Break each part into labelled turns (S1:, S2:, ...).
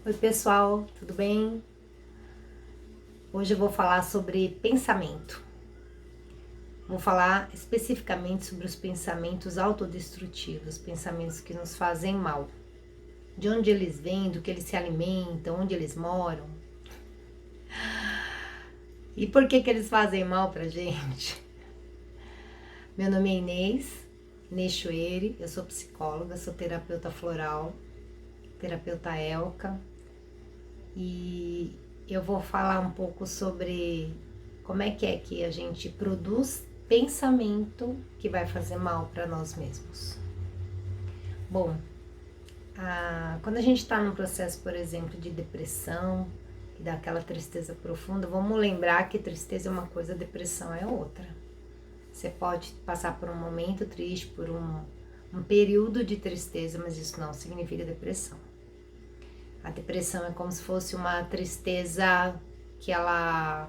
S1: Oi pessoal, tudo bem? Hoje eu vou falar sobre pensamento. Vou falar especificamente sobre os pensamentos autodestrutivos, pensamentos que nos fazem mal. De onde eles vêm, do que eles se alimentam, onde eles moram. E por que eles fazem mal pra gente? Meu nome é Inês Chueri, eu sou psicóloga, sou terapeuta floral, terapeuta Elka. E eu vou falar um pouco sobre como é que a gente produz pensamento que vai fazer mal para nós mesmos. Bom, quando a gente está num processo, por exemplo, de depressão, e dá aquela tristeza profunda, vamos lembrar que tristeza é uma coisa, depressão é outra. Você pode passar por um momento triste, por um período de tristeza, mas isso não significa depressão. A depressão é como se fosse uma tristeza que ela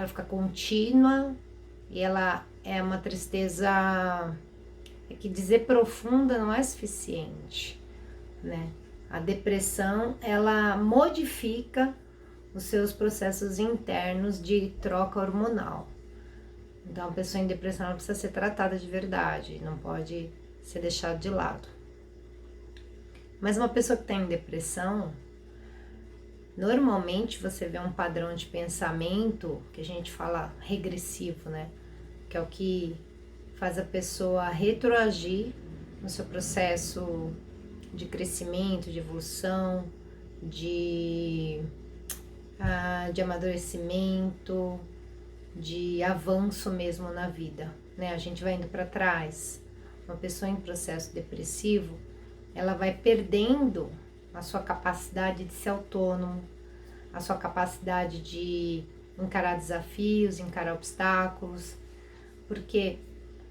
S1: fica contínua e ela é uma tristeza que dizer profunda não é suficiente, né? A depressão, ela modifica os seus processos internos de troca hormonal. Então, a pessoa em depressão ela precisa ser tratada de verdade, não pode ser deixada de lado. Mas uma pessoa que está em depressão, normalmente você vê um padrão de pensamento que a gente fala regressivo, né? Que é o que faz a pessoa retroagir no seu processo de crescimento, de evolução, de amadurecimento, de avanço mesmo na vida, né? A gente vai indo para trás. Uma pessoa em processo depressivo, ela vai perdendo a sua capacidade de ser autônomo, a sua capacidade de encarar desafios, encarar obstáculos, porque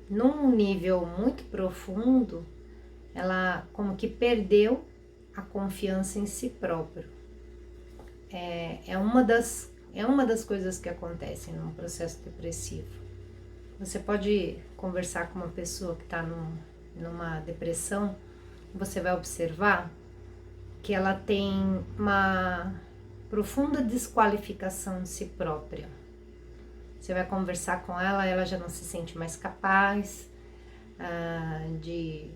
S1: num nível muito profundo, ela como que perdeu a confiança em si próprio. É uma das coisas que acontecem num processo depressivo. Você pode conversar com uma pessoa que está numa depressão, você vai observar que ela tem uma profunda desqualificação de si própria. Você vai conversar com ela já não se sente mais capaz de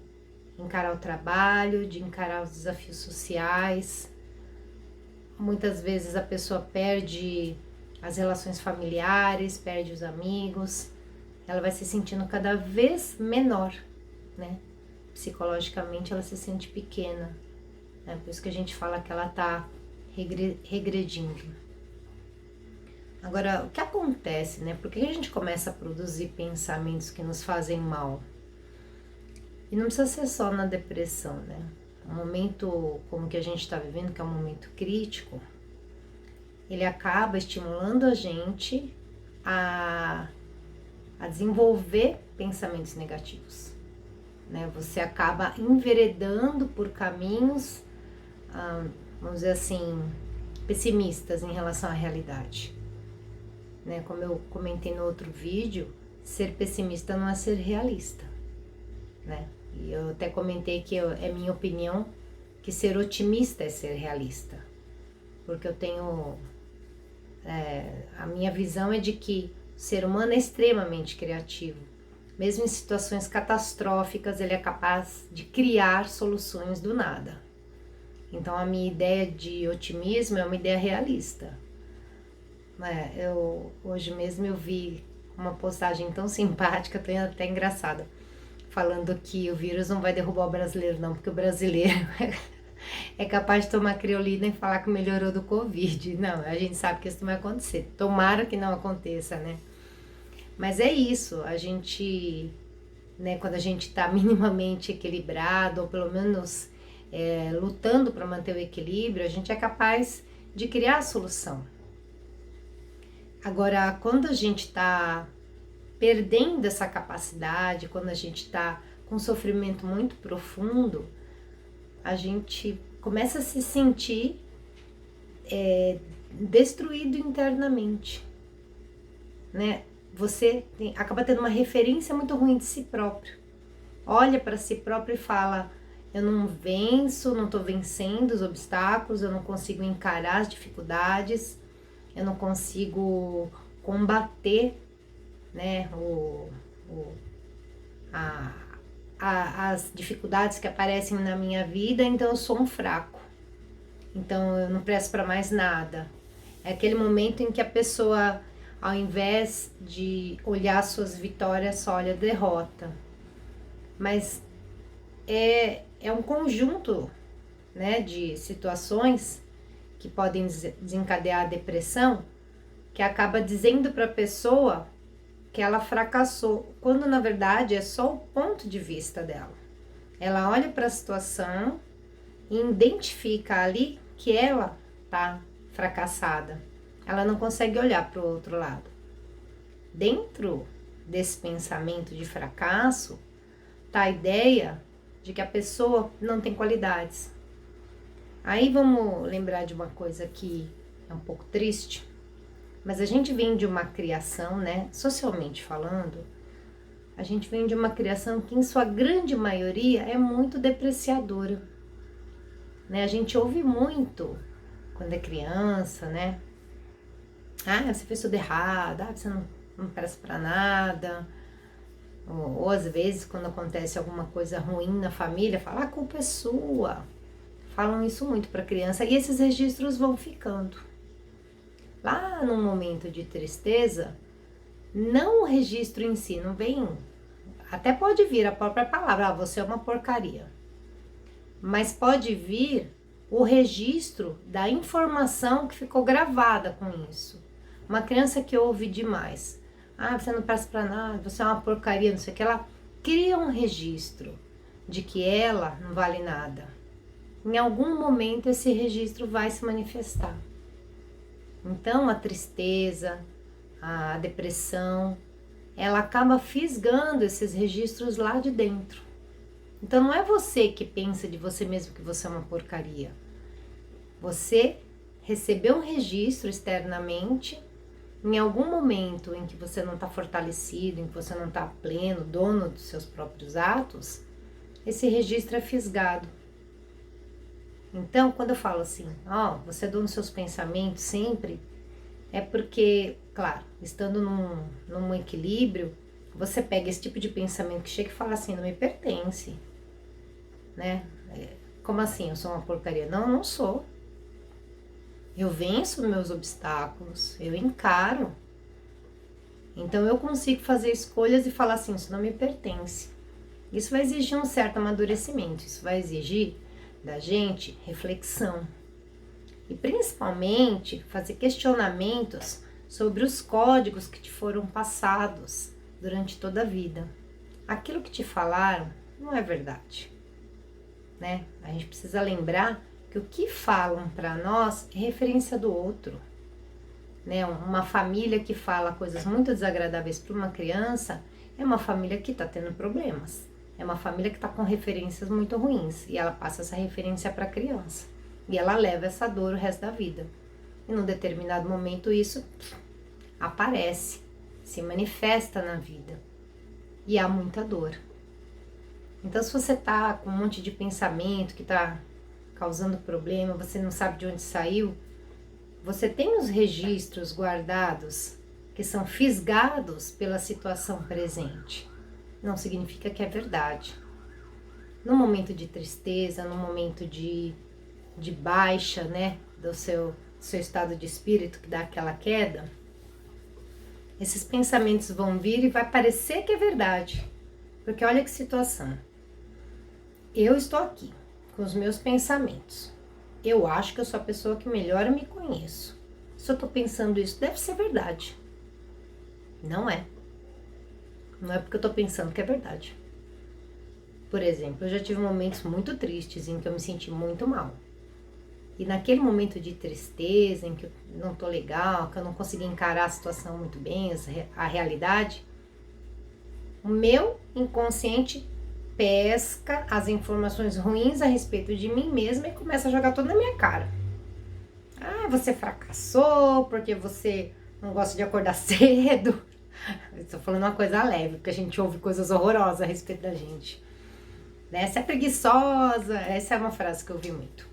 S1: encarar o trabalho, de encarar os desafios sociais. Muitas vezes a pessoa perde as relações familiares, perde os amigos, ela vai se sentindo cada vez menor, né? Psicologicamente ela se sente pequena, né? Por isso que a gente fala que ela está regredindo. Agora, o que acontece, né? Por que a gente começa a produzir pensamentos que nos fazem mal? E não precisa ser só na depressão, né? Um momento como que a gente está vivendo, que é um momento crítico, ele acaba estimulando a gente a desenvolver pensamentos negativos. Né? Você acaba enveredando por caminhos, vamos dizer assim, pessimistas em relação à realidade. Né? Como eu comentei no outro vídeo, ser pessimista não é ser realista. Né? E eu até comentei que é minha opinião que ser otimista é ser realista. Porque eu tenho... a minha visão é de que o ser humano é extremamente criativo. Mesmo em situações catastróficas, ele é capaz de criar soluções do nada. Então, a minha ideia de otimismo é uma ideia realista. Hoje mesmo eu vi uma postagem tão simpática, até engraçada, falando que o vírus não vai derrubar o brasileiro não, porque o brasileiro é capaz de tomar criolina e falar que melhorou do Covid. Não, a gente sabe que isso não vai acontecer. Tomara que não aconteça, né? Mas é isso, a gente, né, quando a gente está minimamente equilibrado, ou pelo menos lutando para manter o equilíbrio, a gente é capaz de criar a solução. Agora, quando a gente está perdendo essa capacidade, quando a gente está com um sofrimento muito profundo, a gente começa a se sentir destruído internamente, né? Você acaba tendo uma referência muito ruim de si próprio. Olha para si próprio e fala, eu não venço, não tô vencendo os obstáculos, eu não consigo encarar as dificuldades, eu não consigo combater, né, a, as dificuldades que aparecem na minha vida, então eu sou um fraco. Então eu não presto para mais nada. É aquele momento em que a pessoa, ao invés de olhar suas vitórias, só olha a derrota. Mas é um conjunto, né, de situações que podem desencadear a depressão, que acaba dizendo para a pessoa que ela fracassou, quando na verdade é só o ponto de vista dela. Ela olha para a situação e identifica ali que ela tá fracassada. Ela não consegue olhar para o outro lado. Dentro desse pensamento de fracasso, tá a ideia de que a pessoa não tem qualidades. Aí vamos lembrar de uma coisa que é um pouco triste, mas a gente vem de uma criação, né, socialmente falando, a gente vem de uma criação que em sua grande maioria é muito depreciadora, né? A gente ouve muito quando é criança, né? Ah, você fez tudo errado, ah, você não presta pra nada. Ou às vezes, quando acontece alguma coisa ruim na família, fala, a culpa é sua. Falam isso muito para criança e esses registros vão ficando. Lá no momento de tristeza, não o registro em si, não vem. Até pode vir a própria palavra, ah, você é uma porcaria. Mas pode vir o registro da informação que ficou gravada com isso. Uma criança que ouve demais. Ah, você não presta pra nada, você é uma porcaria, não sei o que. Ela cria um registro de que ela não vale nada. Em algum momento esse registro vai se manifestar. Então a tristeza, a depressão, ela acaba fisgando esses registros lá de dentro. Então não é você que pensa de você mesmo que você é uma porcaria. Você recebeu um registro externamente, em algum momento em que você não está fortalecido, em que você não está pleno, dono dos seus próprios atos, esse registro é fisgado. Então, quando eu falo assim, ó, você é dono dos seus pensamentos sempre, é porque, claro, estando num equilíbrio, você pega esse tipo de pensamento que chega e fala assim, não me pertence, né? Como assim, eu sou uma porcaria? Não, eu não sou. Eu venço meus obstáculos, eu encaro. Então eu consigo fazer escolhas e falar assim, isso não me pertence. Isso vai exigir um certo amadurecimento, isso vai exigir da gente reflexão. E principalmente fazer questionamentos sobre os códigos que te foram passados durante toda a vida. Aquilo que te falaram não é verdade, né? A gente precisa lembrar que o que falam para nós é referência do outro, né? Uma família que fala coisas muito desagradáveis para uma criança é uma família que está tendo problemas. É uma família que está com referências muito ruins e ela passa essa referência para a criança. E ela leva essa dor o resto da vida. E num determinado momento isso aparece, se manifesta na vida. E há muita dor. Então se você tá com um monte de pensamento que tá causando problema, você não sabe de onde saiu, você tem os registros guardados que são fisgados pela situação presente. Não significa que é verdade. No momento de tristeza, no momento de baixa, né, do seu estado de espírito, que dá aquela queda, esses pensamentos vão vir e vai parecer que é verdade. Porque olha que situação. Eu estou aqui com os meus pensamentos. Eu acho que eu sou a pessoa que melhor eu me conheço. Se eu estou pensando isso, deve ser verdade. Não é. Não é porque eu estou pensando que é verdade. Por exemplo, eu já tive momentos muito tristes em que eu me senti muito mal. E naquele momento de tristeza, em que eu não tô legal, que eu não consegui encarar a situação muito bem, a realidade, o meu inconsciente pesca as informações ruins a respeito de mim mesma e começa a jogar tudo na minha cara. Ah, você fracassou porque você não gosta de acordar cedo. Estou falando uma coisa leve, porque a gente ouve coisas horrorosas a respeito da gente. né? Você é preguiçosa, essa é uma frase que eu ouvi muito.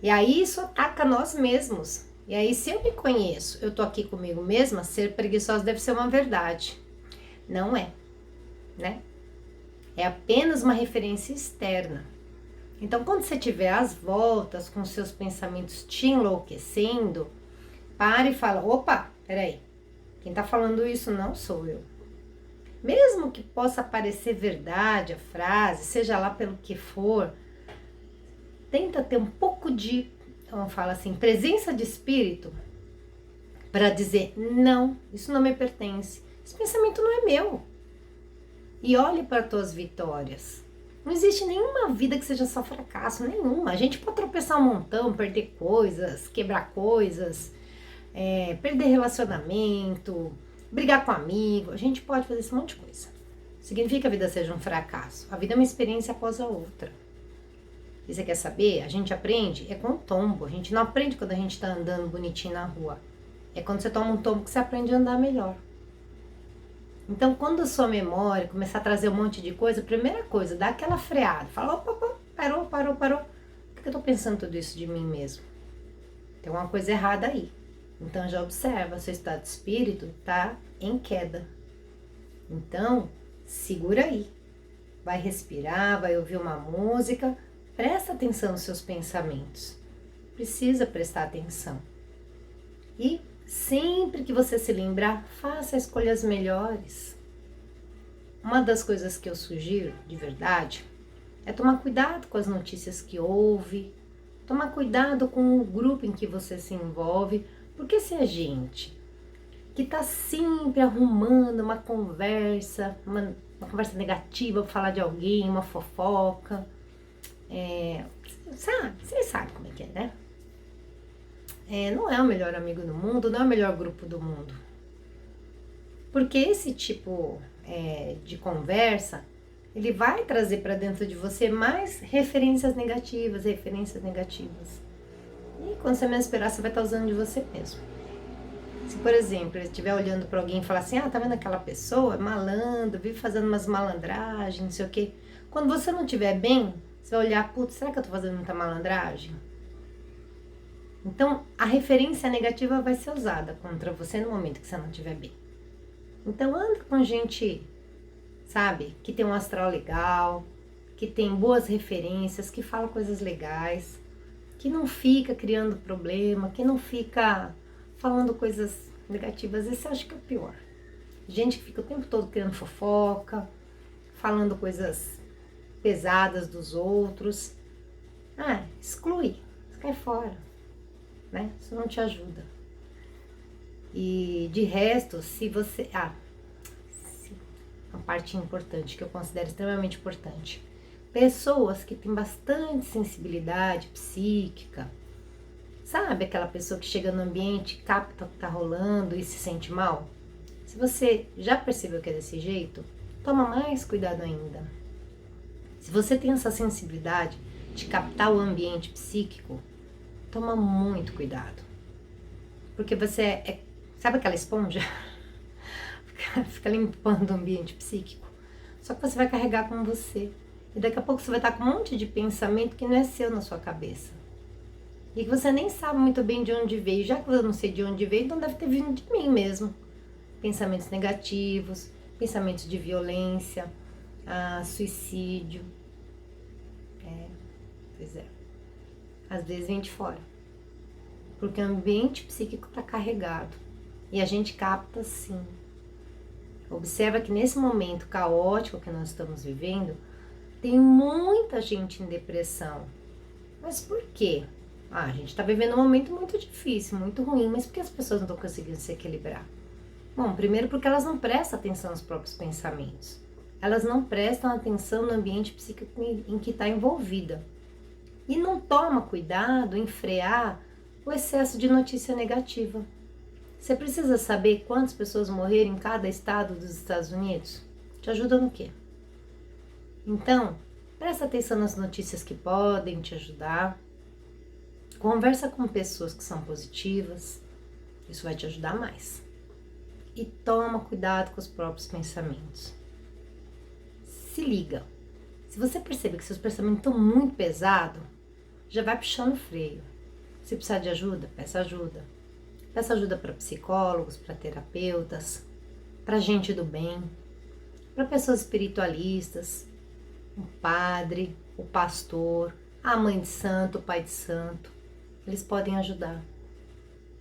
S1: E aí isso ataca nós mesmos. E aí se eu me conheço, eu tô aqui comigo mesma, ser preguiçosa deve ser uma verdade. Não é, né? É apenas uma referência externa. Então, quando você tiver às voltas com seus pensamentos te enlouquecendo, pare e fala, opa, peraí, quem tá falando isso não sou eu. Mesmo que possa parecer verdade a frase, seja lá pelo que for, tenta ter um pouco de, vamos falar assim, presença de espírito para dizer, não, isso não me pertence, esse pensamento não é meu. E olhe para as tuas vitórias. Não existe nenhuma vida que seja só fracasso, nenhuma. A gente pode tropeçar um montão, perder coisas, quebrar coisas, perder relacionamento, brigar com amigo. A gente pode fazer esse monte de coisa. Significa que a vida seja um fracasso. A vida é uma experiência após a outra. E você quer saber? A gente aprende com um tombo. A gente não aprende quando a gente está andando bonitinho na rua. É quando você toma um tombo que você aprende a andar melhor. Então, quando a sua memória começar a trazer um monte de coisa, primeira coisa, dá aquela freada. Fala, opa, parou. Por que eu tô pensando tudo isso de mim mesmo? Tem uma coisa errada aí. Então, já observa, seu estado de espírito tá em queda. Então, segura aí. Vai respirar, vai ouvir uma música. Presta atenção nos seus pensamentos. Precisa prestar atenção. E sempre que você se lembrar, faça escolhas melhores. Uma das coisas que eu sugiro, de verdade, é tomar cuidado com as notícias que ouve, tomar cuidado com o grupo em que você se envolve, porque se a gente que tá sempre arrumando uma conversa negativa para falar de alguém, uma fofoca, vocês sabem como é que é, né? Não é o melhor amigo do mundo, não é o melhor grupo do mundo. Porque esse tipo de conversa, ele vai trazer para dentro de você mais referências negativas. E quando você menos esperar, você vai estar usando de você mesmo. Se, por exemplo, ele estiver olhando para alguém e falar assim, tá vendo aquela pessoa? É malandro, vive fazendo umas malandragens, não sei o quê. Quando você não estiver bem, você vai olhar, putz, será que eu tô fazendo muita malandragem? Então, a referência negativa vai ser usada contra você no momento que você não estiver bem. Então, anda com gente, sabe, que tem um astral legal, que tem boas referências, que fala coisas legais, que não fica criando problema, que não fica falando coisas negativas. Esse eu acho que é o pior. Gente que fica o tempo todo criando fofoca, falando coisas pesadas dos outros. Exclui, cai fora. Né? Isso não te ajuda. E de resto, se você... uma parte importante, que eu considero extremamente importante. Pessoas que têm bastante sensibilidade psíquica. Sabe aquela pessoa que chega no ambiente, capta o que tá rolando e se sente mal? Se você já percebeu que é desse jeito, toma mais cuidado ainda. Se você tem essa sensibilidade de captar o ambiente psíquico, toma muito cuidado. Porque você sabe aquela esponja? Fica limpando o ambiente psíquico. Só que você vai carregar com você. E daqui a pouco você vai estar com um monte de pensamento que não é seu na sua cabeça. E que você nem sabe muito bem de onde veio. Já que eu não sei de onde veio, então deve ter vindo de mim mesmo. Pensamentos negativos, pensamentos de violência, suicídio. Pois é. Às vezes vem de fora. Porque o ambiente psíquico está carregado. E a gente capta sim. Observa que nesse momento caótico que nós estamos vivendo, tem muita gente em depressão. Mas por quê? A gente está vivendo um momento muito difícil, muito ruim, mas por que as pessoas não estão conseguindo se equilibrar? Bom, primeiro porque elas não prestam atenção nos próprios pensamentos. Elas não prestam atenção no ambiente psíquico em que está envolvida. E não toma cuidado em frear o excesso de notícia negativa. Você precisa saber quantas pessoas morreram em cada estado dos Estados Unidos? Te ajuda no quê? Então, presta atenção nas notícias que podem te ajudar. Conversa com pessoas que são positivas. Isso vai te ajudar mais. E toma cuidado com os próprios pensamentos. Se liga. Se você perceber que seus pensamentos estão muito pesados, já vai puxando o freio. Se precisar de ajuda, peça ajuda. Peça ajuda para psicólogos, para terapeutas, para gente do bem, para pessoas espiritualistas, o padre, o pastor, a mãe de santo, o pai de santo. Eles podem ajudar.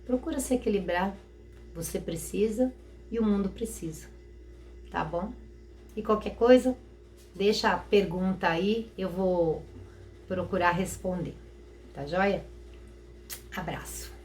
S1: Procura se equilibrar. Você precisa e o mundo precisa. Tá bom? E qualquer coisa, deixa a pergunta aí, eu vou procurar responder. Tá joia? Abraço.